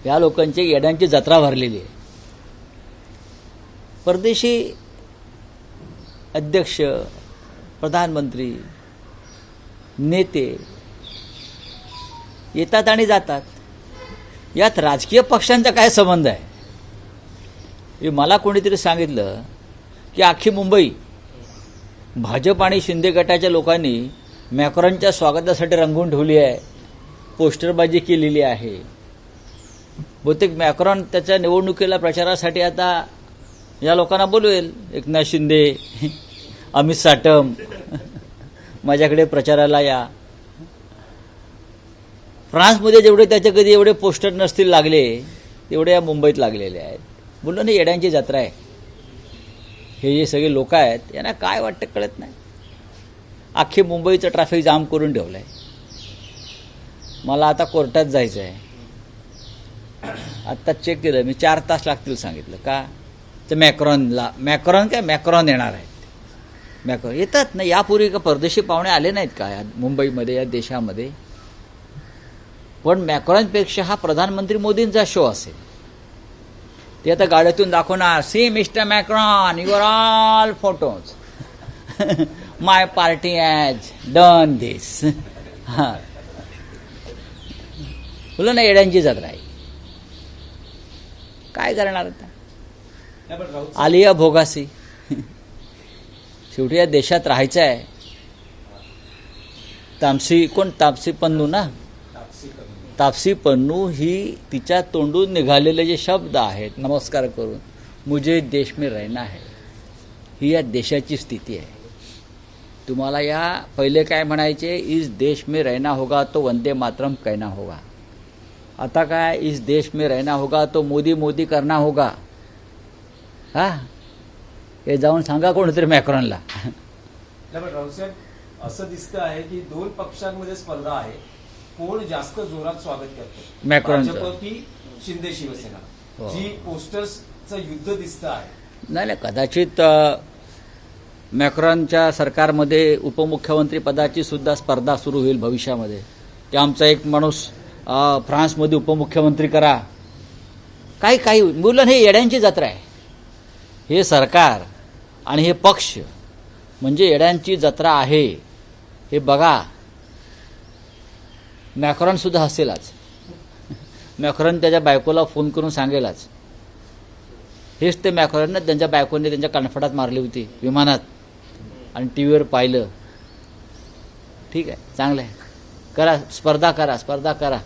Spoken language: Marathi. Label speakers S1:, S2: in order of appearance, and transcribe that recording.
S1: या लोकांची येड्यांची जत्रा भरलेली आहे. परदेशी अध्यक्ष, प्रधानमंत्री, नेते येतात आणि जातात. यात राजकीय पक्षांचा काय संबंध आहे? हे मला कोणीतरी सांगितलं की अख्खी मुंबई भाजप आणि शिंदे गटाच्या लोकांनी मॅक्रॉनच्या स्वागतासाठी रंगवून ठेवली आहे, पोस्टरबाजी केलेली आहे. बहुतेक मॅक्रॉन त्याच्या निवडणुकीला प्रचारासाठी आता या लोकांना बोलवेल, एकनाथ शिंदे, अमित साटम, माझ्याकडे प्रचाराला या. फ्रान्समध्ये जेवढे त्याचे कधी एवढे पोस्टर नसतील लागले तेवढे या मुंबईत लागलेले आहेत. बोललो ना, येड्यांची जत्रा आहे. हे जे सगळे लोक आहेत यांना काय वाटतं कळत नाही. अख्खी मुंबईचं ट्रॅफिक जाम करून ठेवलं आहे. मला आता कोर्टात जायचं आहे. आत्ता चेक केलं मी, 4 तास लागतील सांगितलं. का? तर मॅक्रॉन येणार आहेत. मॅक्रॉन येतात ना. यापूर्वी का परदेशी पाहुणे आले नाहीत का या मुंबईमध्ये, या देशामध्ये? पण मॅक्रॉनपेक्षा हा प्रधानमंत्री मोदींचा शो असेल. ते आता गाड्यातून दाखवणार, see mister Macron, your all photos, my party has done this. हा, बोला ना, येड्यांची जत्रा आहे. काय करणार आता? आलिया भोगासी. शेवटी या देशात राहायचं आहे. तापसी पन्नू ना, तापसी पन्नू ही तिच्या तोंडून निघालेले जे शब्द आहेत, नमस्कार करून, मुझे देश में रहना है, ही या देशाची स्थिती आहे. तुम्हाला या पहिले काय म्हणायचे, इस देश में रहना होगा तो वंदे मातरम कहना होगा. आता काय, इस देश में रहना होगा तो मोदी मोदी करना होगा. हा, हे जाऊन सांगा कोणतरी मॅक्रॉनला.
S2: रावसाहेब, असं दिसतं आहे की 2 पक्षांमध्ये स्पर्धा आहे. कोण जास्त जोरात स्वागत करतो,
S1: मॅक्रॉनचं
S2: भाजप की शिंदे शिवसेना? जी पोस्टर्सचं युद्ध दिसतं आहे.
S1: नाही, कदाचित मॅक्रॉनच्या सरकारमध्ये उपमुख्यमंत्री पदाची सुद्धा स्पर्धा सुरू होईल भविष्यामध्ये. की आमचा एक माणूस फ्रान्समध्ये उपमुख्यमंत्री करा. काही मुलं, हे येड्यांची जत्रा आहे. हे सरकार आणि हे पक्ष म्हणजे येड्यांची जत्रा आहे. हे बघा, मॅक्रॉन सुद्धा हसेलाच. मॅक्रॉन त्याच्या बायकोला फोन करून सांगेलाच. हेच ते मॅक्रॉन ना, त्यांच्या बायकोने त्यांच्या कानफडात मारली होती विमानात आणि टीव्हीवर पाहिलं. ठीक आहे, चांगलं आहे, करा स्पर्धा करा.